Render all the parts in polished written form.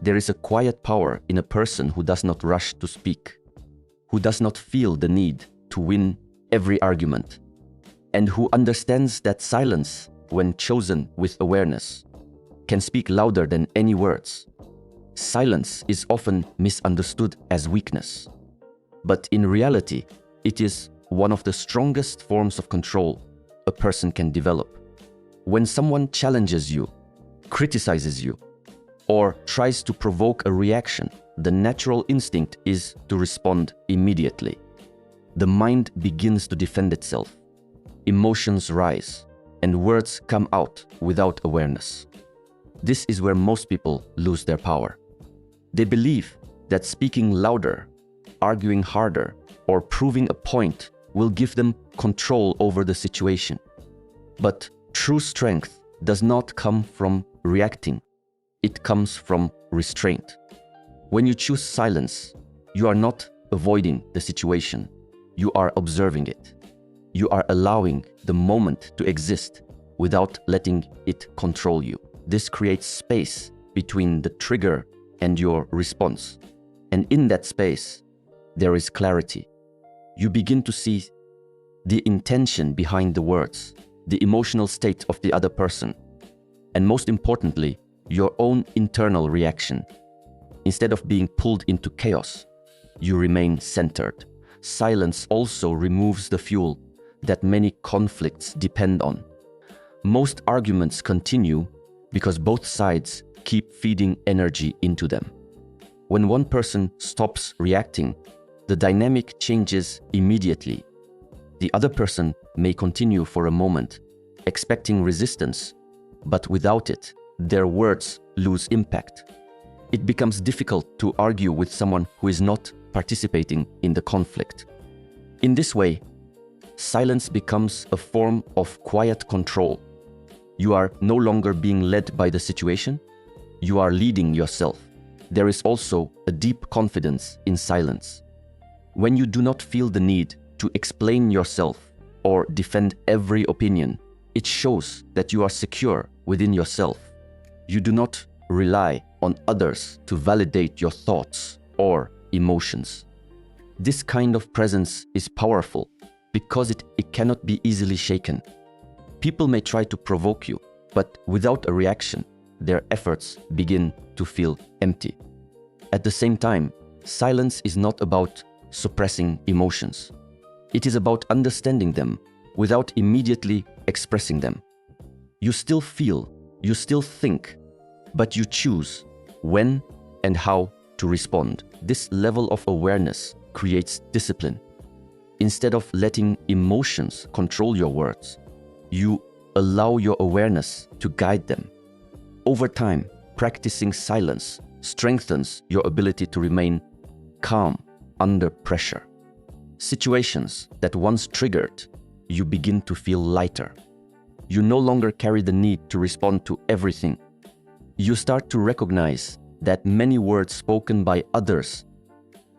There is a quiet power in a person who does not rush to speak, who does not feel the need to win every argument, and who understands that silence, when chosen with awareness, can speak louder than any words. Silence is often misunderstood as weakness, but in reality, it is one of the strongest forms of control a person can develop. When someone challenges you, criticizes you, or tries to provoke a reaction, the natural instinct is to respond immediately. The mind begins to defend itself. Emotions rise, and words come out without awareness. This is where most people lose their power. They believe that speaking louder, arguing harder, or proving a point will give them control over the situation. But true strength does not come from reacting. It comes from restraint. When you choose silence, you are not avoiding the situation. You are observing it. You are allowing the moment to exist without letting it control you. This creates space between the trigger and your response. And in that space, there is clarity. You begin to see the intention behind the words, the emotional state of the other person, and most importantly, your own internal reaction. Instead of being pulled into chaos, you remain centered. Silence also removes the fuel that many conflicts depend on. Most arguments continue because both sides keep feeding energy into them. When one person stops reacting, the dynamic changes immediately. The other person may continue for a moment, expecting resistance, but without it, their words lose impact. It becomes difficult to argue with someone who is not participating in the conflict. In this way, silence becomes a form of quiet control. You are no longer being led by the situation, you are leading yourself. There is also a deep confidence in silence. When you do not feel the need to explain yourself or defend every opinion, it shows that you are secure within yourself. You do not rely on others to validate your thoughts or emotions. This kind of presence is powerful because it cannot be easily shaken. People may try to provoke you, but without a reaction, their efforts begin to feel empty. At the same time, silence is not about suppressing emotions. It is about understanding them without immediately expressing them. You still feel, you still think, but you choose when and how to respond. This level of awareness creates discipline. Instead of letting emotions control your words, you allow your awareness to guide them. Over time, practicing silence strengthens your ability to remain calm under pressure. Situations that once triggered, you begin to feel lighter. You no longer carry the need to respond to everything. You start to recognize that many words spoken by others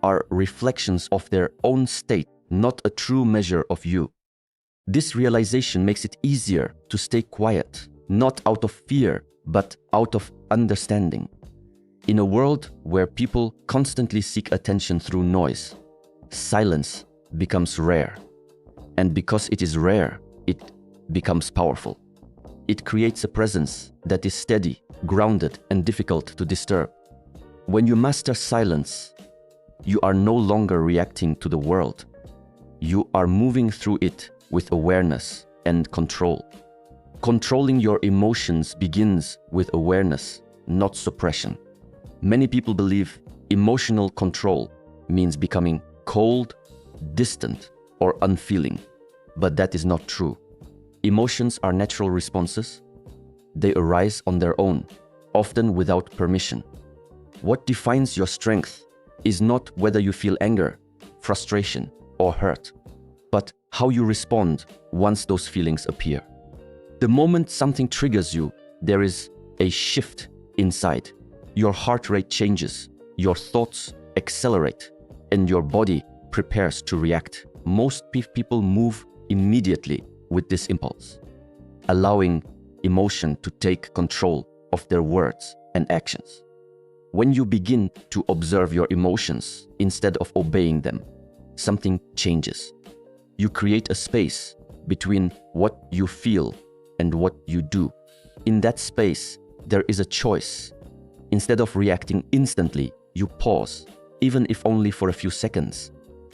are reflections of their own state, not a true measure of you. This realization makes it easier to stay quiet, not out of fear, but out of understanding. In a world where people constantly seek attention through noise, silence becomes rare. And because it is rare, it becomes powerful. It creates a presence that is steady, grounded, and difficult to disturb. When you master silence, you are no longer reacting to the world. You are moving through it with awareness and control. Controlling your emotions begins with awareness, not suppression. Many people believe emotional control means becoming cold, distant, or unfeeling, but that is not true. Emotions are natural responses. They arise on their own, often without permission. What defines your strength is not whether you feel anger, frustration, or hurt, but how you respond once those feelings appear. The moment something triggers you, there is a shift inside. Your heart rate changes, your thoughts accelerate, and your body prepares to react. Most people move immediately with this impulse, allowing emotion to take control of their words and actions. When you begin to observe your emotions instead of obeying them, something changes. You create a space between what you feel and what you do. In that space, there is a choice. Instead of reacting instantly, you pause, even if only for a few seconds.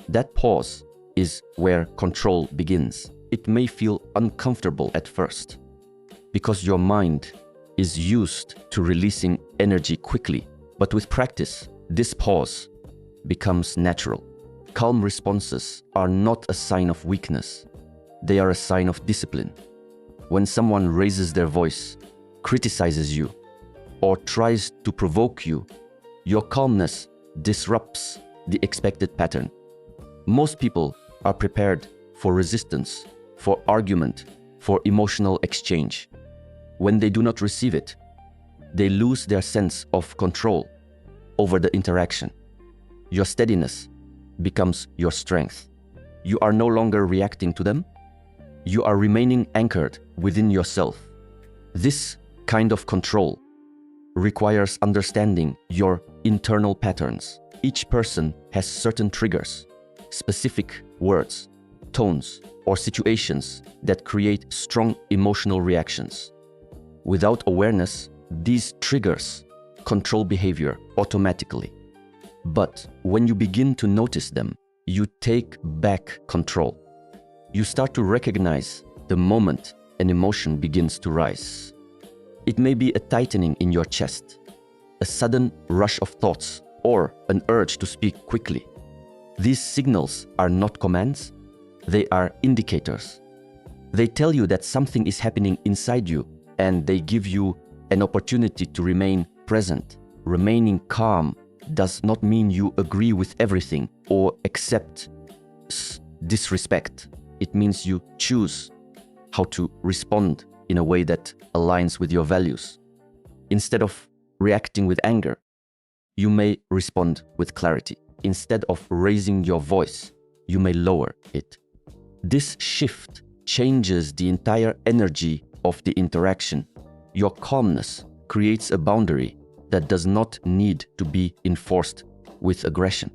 That pause is where control begins. It may feel uncomfortable at first, because your mind is used to releasing energy quickly. But with practice, this pause becomes natural. Calm responses are not a sign of weakness. They are a sign of discipline. When someone raises their voice, criticizes you, or tries to provoke you, your calmness disrupts the expected pattern. Most people are prepared for resistance, for argument, for emotional exchange. When they do not receive it, they lose their sense of control over the interaction. Your steadiness becomes your strength. You are no longer reacting to them. You are remaining anchored within yourself. This kind of control requires understanding your internal patterns. Each person has certain triggers, specific words, tones, or situations that create strong emotional reactions. Without awareness, these triggers control behavior automatically. But when you begin to notice them, you take back control. You start to recognize the moment an emotion begins to rise. It may be a tightening in your chest, a sudden rush of thoughts, or an urge to speak quickly. These signals are not commands, they are indicators. They tell you that something is happening inside you, and they give you an opportunity to remain present. Remaining calm does not mean you agree with everything or accept disrespect. It means you choose how to respond in a way that aligns with your values. Instead of reacting with anger, you may respond with clarity. Instead of raising your voice, you may lower it. This shift changes the entire energy of the interaction. Your calmness creates a boundary that does not need to be enforced with aggression.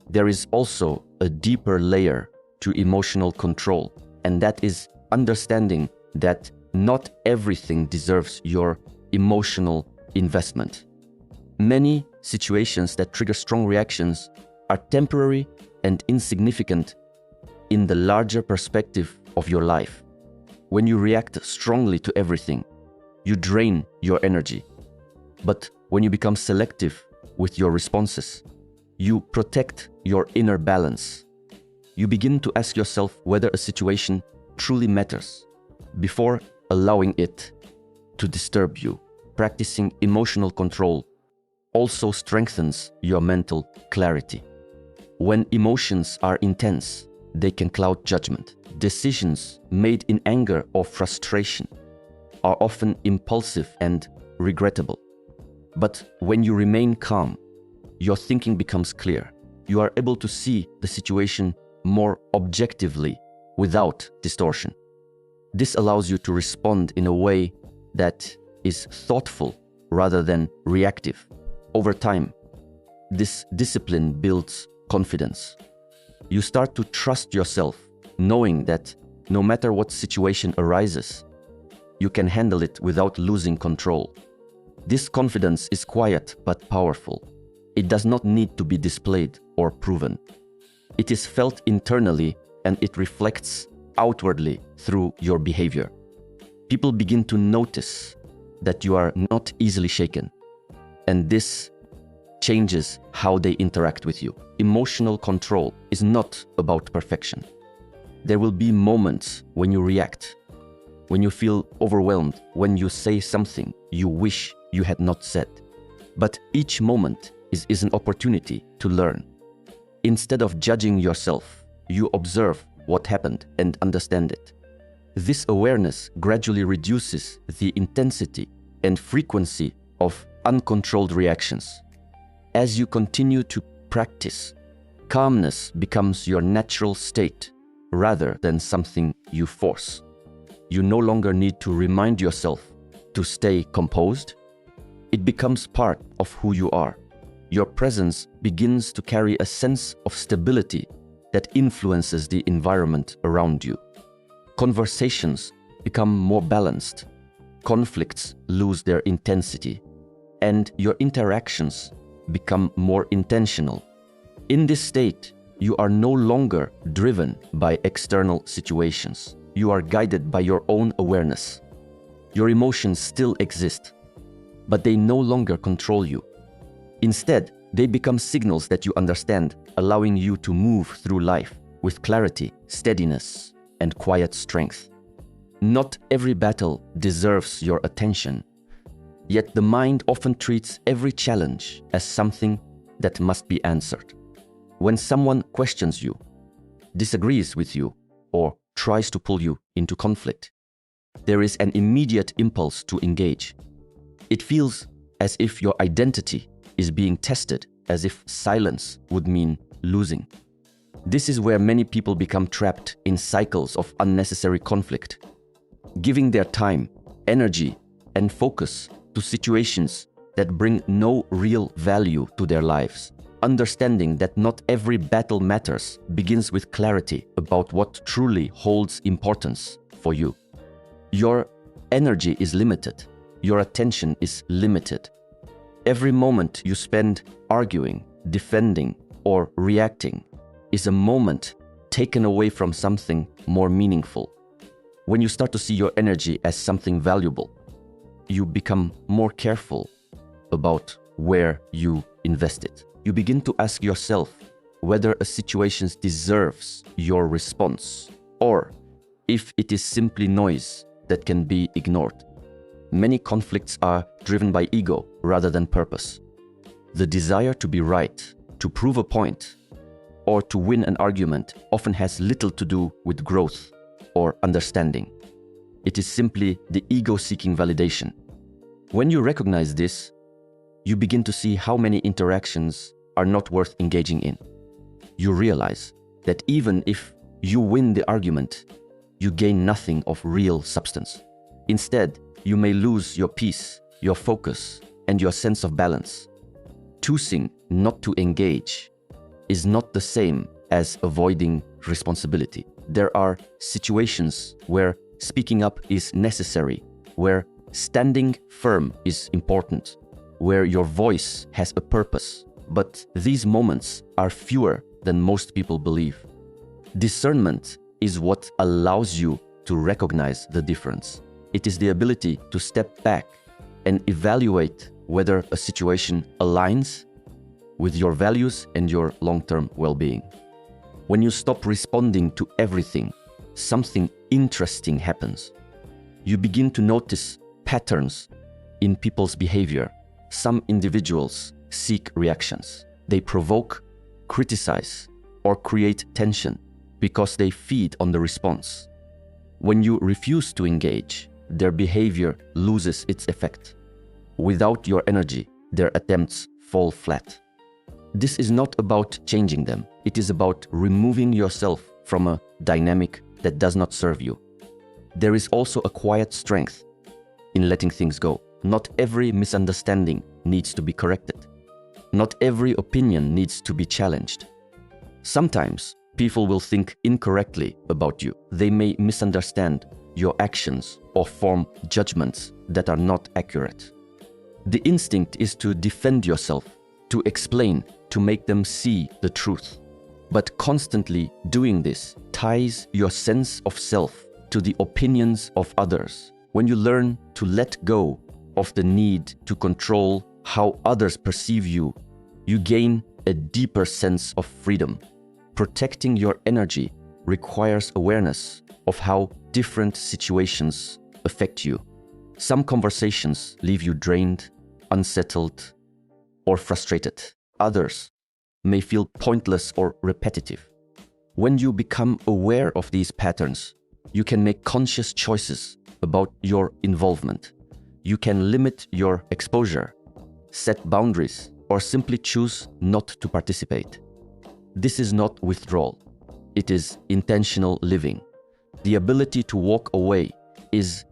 There is also a deeper layer to emotional control, and that is understanding that not everything deserves your emotional investment. Many situations that trigger strong reactions are temporary and insignificant in the larger perspective of your life. When you react strongly to everything, you drain your energy. But when you become selective with your responses, you protect your inner balance. You begin to ask yourself whether a situation truly matters before allowing it to disturb you. Practicing emotional control also strengthens your mental clarity. When emotions are intense, they can cloud judgment. Decisions made in anger or frustration are often impulsive and regrettable. But when you remain calm, your thinking becomes clear. You are able to see the situation more objectively without distortion. This allows you to respond in a way that is thoughtful rather than reactive. Over time, this discipline builds confidence. You start to trust yourself, knowing that no matter what situation arises, you can handle it without losing control. This confidence is quiet but powerful. It does not need to be displayed or proven. It is felt internally and it reflects outwardly through your behavior. People begin to notice that you are not easily shaken, and this changes how they interact with you. Emotional control is not about perfection. There will be moments when you react, when you feel overwhelmed, when you say something you wish you had not said. But each moment is an opportunity to learn. Instead of judging yourself, you observe what happened and understand it. This awareness gradually reduces the intensity and frequency of uncontrolled reactions. As you continue to practice, calmness becomes your natural state rather than something you force. You no longer need to remind yourself to stay composed. It becomes part of who you are. Your presence begins to carry a sense of stability that influences the environment around you. Conversations become more balanced. Conflicts lose their intensity, and your interactions become more intentional. In this state, you are no longer driven by external situations. You are guided by your own awareness. Your emotions still exist, but they no longer control you. Instead, they become signals that you understand, allowing you to move through life with clarity, steadiness, and quiet strength. Not every battle deserves your attention, yet the mind often treats every challenge as something that must be answered. When someone questions you, disagrees with you, or tries to pull you into conflict, there is an immediate impulse to engage. It feels as if your identity is being tested, as if silence would mean losing. This is where many people become trapped in cycles of unnecessary conflict, giving their time, energy, and focus to situations that bring no real value to their lives. Understanding that not every battle matters begins with clarity about what truly holds importance for you. Your energy is limited. Your attention is limited. Every moment you spend arguing, defending, or reacting is a moment taken away from something more meaningful. When you start to see your energy as something valuable, you become more careful about where you invest it. You begin to ask yourself whether a situation deserves your response or if it is simply noise that can be ignored. Many conflicts are driven by ego rather than purpose. The desire to be right, to prove a point, or to win an argument often has little to do with growth or understanding. It is simply the ego seeking validation. When you recognize this, you begin to see how many interactions are not worth engaging in. You realize that even if you win the argument, you gain nothing of real substance. Instead, you may lose your peace, your focus, and your sense of balance. Choosing not to engage is not the same as avoiding responsibility. There are situations where speaking up is necessary, where standing firm is important, where your voice has a purpose. But these moments are fewer than most people believe. Discernment is what allows you to recognize the difference. It is the ability to step back and evaluate whether a situation aligns with your values and your long-term well-being. When you stop responding to everything, something interesting happens. You begin to notice patterns in people's behavior. Some individuals seek reactions. They provoke, criticize, or create tension because they feed on the response. When you refuse to engage, their behavior loses its effect. Without your energy, their attempts fall flat. This is not about changing them. It is about removing yourself from a dynamic that does not serve you. There is also a quiet strength in letting things go. Not every misunderstanding needs to be corrected. Not every opinion needs to be challenged. Sometimes people will think incorrectly about you. They may misunderstand your actions or form judgments that are not accurate. The instinct is to defend yourself, to explain, to make them see the truth. But constantly doing this ties your sense of self to the opinions of others. When you learn to let go of the need to control how others perceive you, you gain a deeper sense of freedom. Protecting your energy requires awareness of how different situations affect you. Some conversations leave you drained, unsettled, or frustrated. Others may feel pointless or repetitive. When you become aware of these patterns, you can make conscious choices about your involvement. You can limit your exposure, set boundaries, or simply choose not to participate. This is not withdrawal. It is intentional living. The ability to walk away is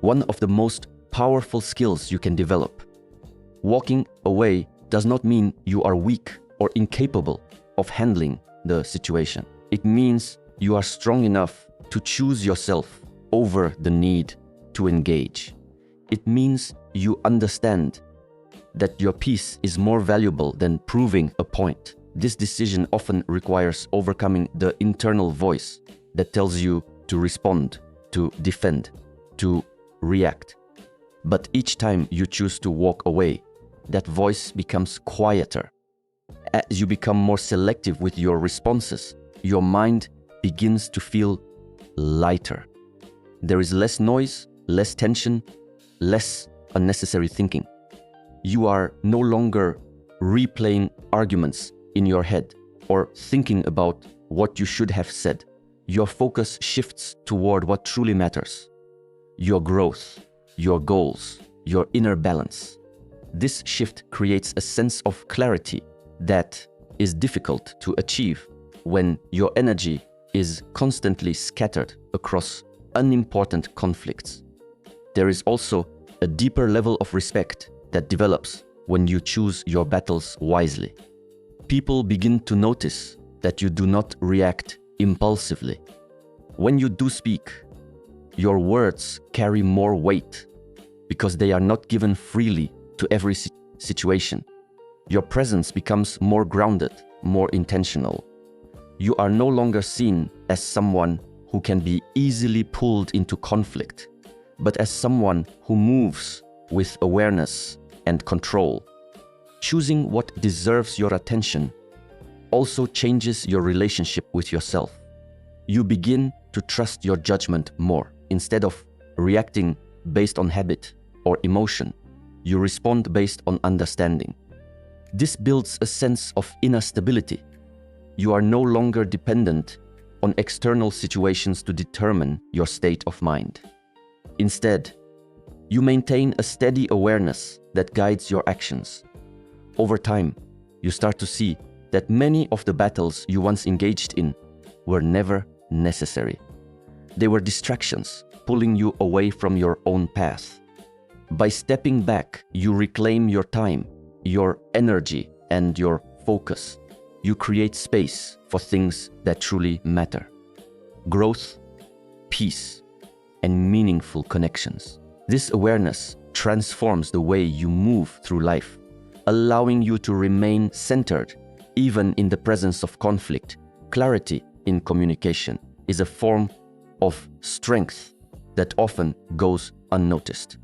one of the most powerful skills you can develop. Walking away does not mean you are weak or incapable of handling the situation. It means you are strong enough to choose yourself over the need to engage. It means you understand that your peace is more valuable than proving a point. This decision often requires overcoming the internal voice that tells you to respond, to defend, to react. But each time you choose to walk away, that voice becomes quieter. As you become more selective with your responses, your mind begins to feel lighter. There is less noise, less tension, less unnecessary thinking. You are no longer replaying arguments in your head or thinking about what you should have said. Your focus shifts toward what truly matters: your growth, your goals, your inner balance. This shift creates a sense of clarity that is difficult to achieve when your energy is constantly scattered across unimportant conflicts. There is also a deeper level of respect that develops when you choose your battles wisely. People begin to notice that you do not react impulsively. When you do speak, your words carry more weight because they are not given freely to every situation. Your presence becomes more grounded, more intentional. You are no longer seen as someone who can be easily pulled into conflict, but as someone who moves with awareness and control. Choosing what deserves your attention also changes your relationship with yourself. You begin to trust your judgment more. Instead of reacting based on habit or emotion, you respond based on understanding. This builds a sense of inner stability. You are no longer dependent on external situations to determine your state of mind. Instead, you maintain a steady awareness that guides your actions. Over time, you start to see that many of the battles you once engaged in were never necessary. They were distractions, pulling you away from your own path. By stepping back, you reclaim your time, your energy, and your focus. You create space for things that truly matter: growth, peace, and meaningful connections. This awareness transforms the way you move through life, allowing you to remain centered even in the presence of conflict. Clarity in communication is a form of strength that often goes unnoticed.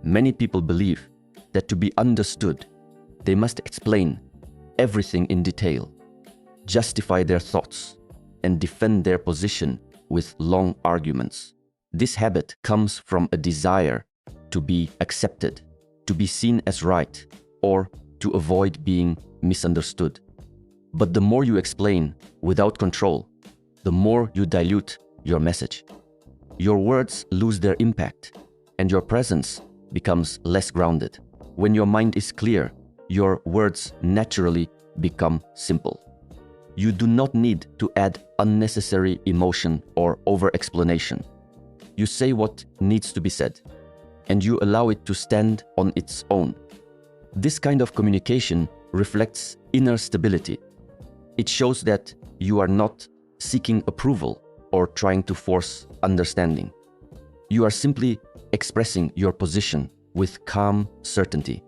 Many people believe that to be understood, they must explain everything in detail, justify their thoughts, and defend their position with long arguments. This habit comes from a desire to be accepted, to be seen as right, or to avoid being misunderstood. But the more you explain without control, the more you dilute your message. Your words lose their impact, and your presence becomes less grounded. When your mind is clear, your words naturally become simple. You do not need to add unnecessary emotion or over-explanation. You say what needs to be said, and you allow it to stand on its own. This kind of communication reflects inner stability. It shows that you are not seeking approval or trying to force understanding. You are simply expressing your position with calm certainty.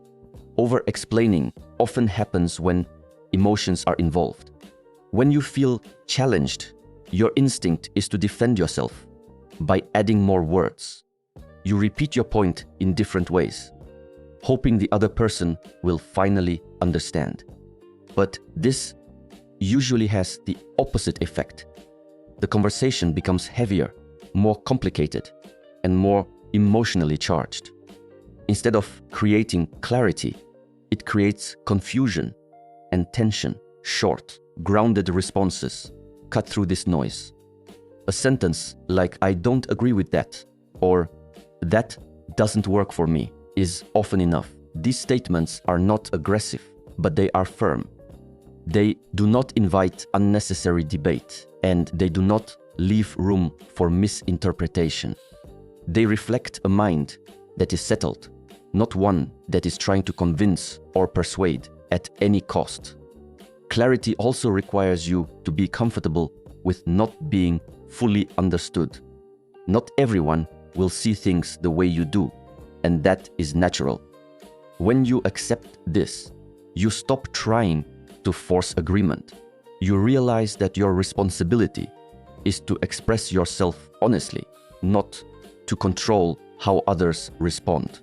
Over-explaining often happens when emotions are involved. When you feel challenged, your instinct is to defend yourself by adding more words. You repeat your point in different ways, hoping the other person will finally understand. But this usually has the opposite effect. The conversation becomes heavier, more complicated, and more emotionally charged. Instead of creating clarity, it creates confusion and tension. Short, grounded responses cut through this noise. A sentence like "I don't agree with that" or "that doesn't work for me" is often enough. These statements are not aggressive, but they are firm. They do not invite unnecessary debate, and they do not leave room for misinterpretation. They reflect a mind that is settled, not one that is trying to convince or persuade at any cost. Clarity also requires you to be comfortable with not being fully understood. Not everyone will see things the way you do, and that is natural. When you accept this, you stop trying to force agreement. You realize that your responsibility is to express yourself honestly, not to control how others respond.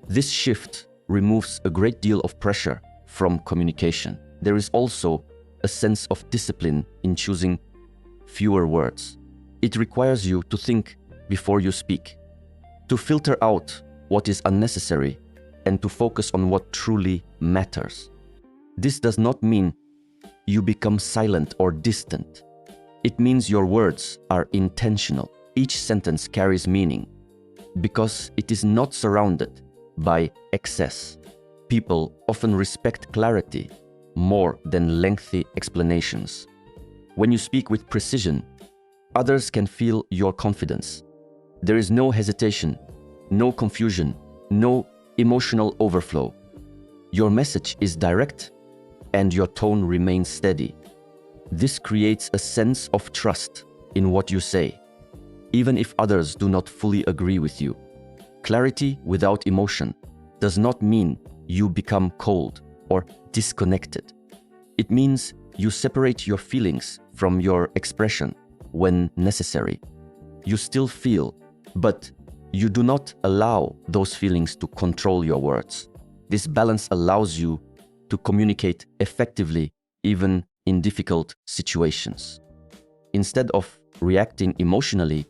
This shift removes a great deal of pressure from communication. There is also a sense of discipline in choosing fewer words. It requires you to think before you speak, to filter out what is unnecessary, and to focus on what truly matters. This does not mean you become silent or distant. It means your words are intentional. Each sentence carries meaning because it is not surrounded by excess. People often respect clarity more than lengthy explanations. When you speak with precision, others can feel your confidence. There is no hesitation, no confusion, no emotional overflow. Your message is direct and your tone remains steady. This creates a sense of trust in what you say, even if others do not fully agree with you. Clarity without emotion does not mean you become cold or disconnected. It means you separate your feelings from your expression when necessary. You still feel, but you do not allow those feelings to control your words. This balance allows you to communicate effectively even in difficult situations. Instead of reacting emotionally,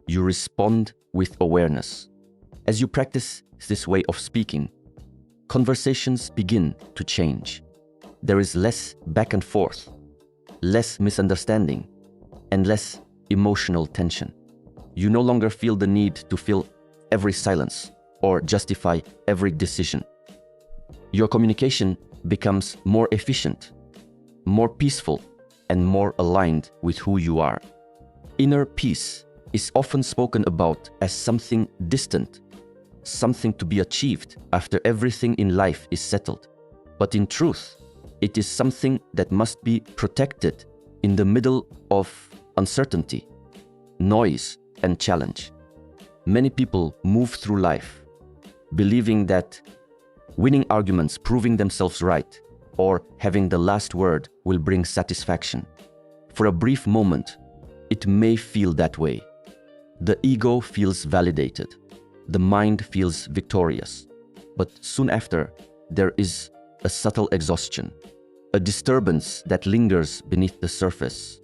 you respond with awareness. As you practice this way of speaking, conversations begin to change. There is less back and forth, less misunderstanding, and less emotional tension. You no longer feel the need to fill every silence or justify every decision. Your communication becomes more efficient, more peaceful, and more aligned with who you are. Inner peace is often spoken about as something distant, something to be achieved after everything in life is settled. But in truth, it is something that must be protected in the middle of uncertainty, noise, and challenge. Many people move through life believing that winning arguments, proving themselves right, or having the last word will bring satisfaction. For a brief moment, it may feel that way. The ego feels validated. The mind feels victorious. But soon after, there is a subtle exhaustion, a disturbance that lingers beneath the surface.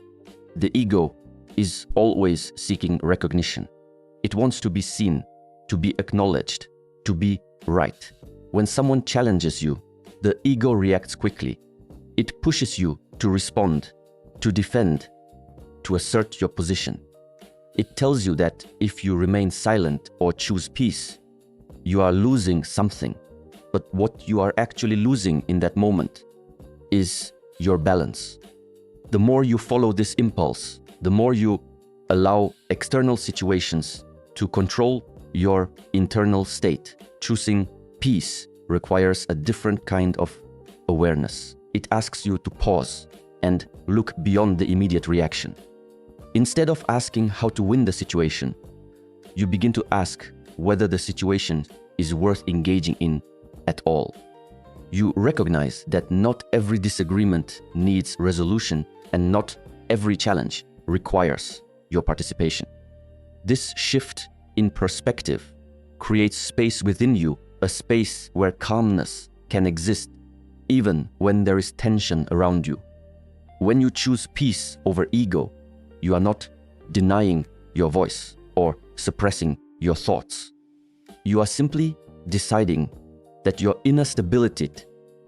The ego is always seeking recognition. It wants to be seen, to be acknowledged, to be right. When someone challenges you, the ego reacts quickly. It pushes you to respond, to defend, to assert your position. It tells you that if you remain silent or choose peace, you are losing something. But what you are actually losing in that moment is your balance. The more you follow this impulse, the more you allow external situations to control your internal state. Choosing peace requires a different kind of awareness. It asks you to pause and look beyond the immediate reaction. Instead of asking how to win the situation, you begin to ask whether the situation is worth engaging in at all. You recognize that not every disagreement needs resolution and not every challenge requires your participation. This shift in perspective creates space within you, a space where calmness can exist even when there is tension around you. When you choose peace over ego, you are not denying your voice or suppressing your thoughts. You are simply deciding that your inner stability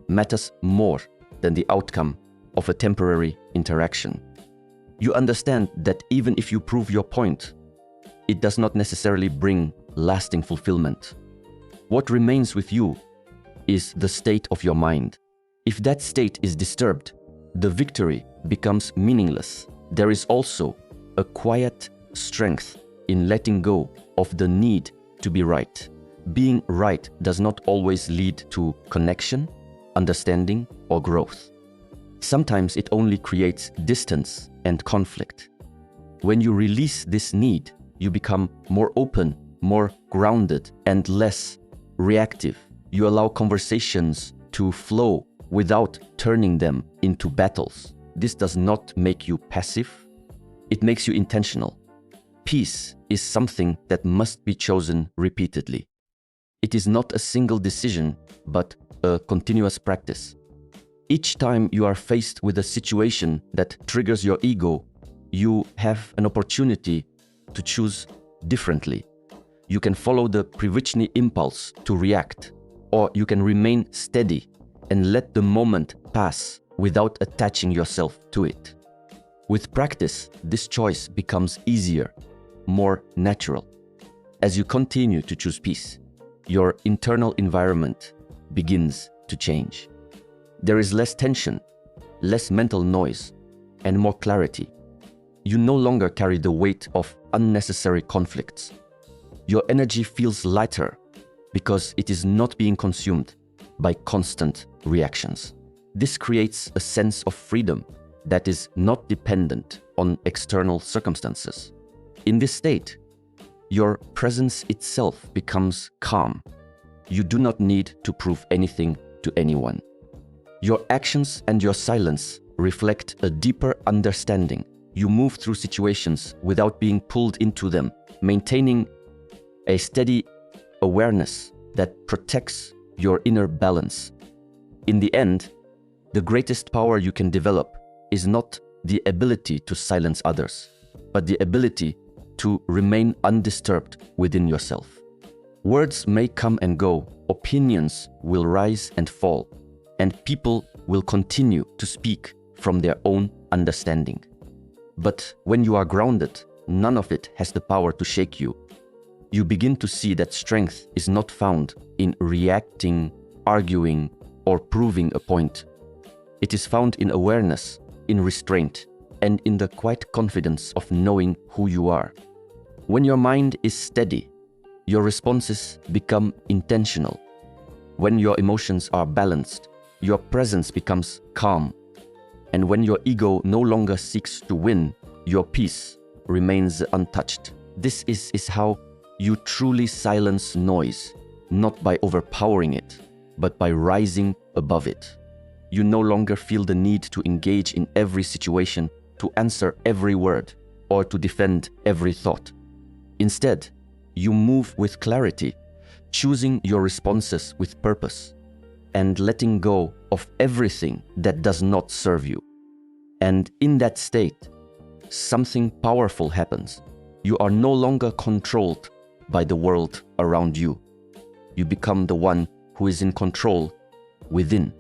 matters more than the outcome of a temporary interaction. You understand that even if you prove your point, it does not necessarily bring lasting fulfillment. What remains with you is the state of your mind. If that state is disturbed, the victory becomes meaningless. There is also a quiet strength in letting go of the need to be right. being right does not always lead to connection, understanding, or growth. Sometimes it only creates distance and conflict. When you release this need, you become more open, more grounded, and less reactive. You allow conversations to flow without turning them into battles. This does not make you passive. It makes you intentional. Peace is something that must be chosen repeatedly. It is not a single decision, but a continuous practice. Each time you are faced with a situation that triggers your ego, you have an opportunity to choose differently. You can follow the Privitchni impulse to react, or you can remain steady and let the moment pass without attaching yourself to it. With practice, this choice becomes easier, more natural. As you continue to choose peace, your internal environment begins to change. There is less tension, less mental noise, and more clarity. You no longer carry the weight of unnecessary conflicts. Your energy feels lighter because it is not being consumed by constant reactions. This creates a sense of freedom that is not dependent on external circumstances. In this state, your presence itself becomes calm. You do not need to prove anything to anyone. Your actions and your silence reflect a deeper understanding. You move through situations without being pulled into them, maintaining a steady awareness that protects your inner balance. In the end, the greatest power you can develop is not the ability to silence others, but the ability to remain undisturbed within yourself. Words may come and go, opinions will rise and fall, and people will continue to speak from their own understanding. But when you are grounded, none of it has the power to shake you. You begin to see that strength is not found in reacting, arguing, or proving a point. It is found in awareness, in restraint, and in the quiet confidence of knowing who you are. When your mind is steady, your responses become intentional. When your emotions are balanced, your presence becomes calm. And when your ego no longer seeks to win, your peace remains untouched. This is how you truly silence noise, not by overpowering it, but by rising above it. You no longer feel the need to engage in every situation, to answer every word, or to defend every thought. Instead, you move with clarity, choosing your responses with purpose, and letting go of everything that does not serve you. And in that state, something powerful happens. You are no longer controlled by the world around you. You become the one who is in control within.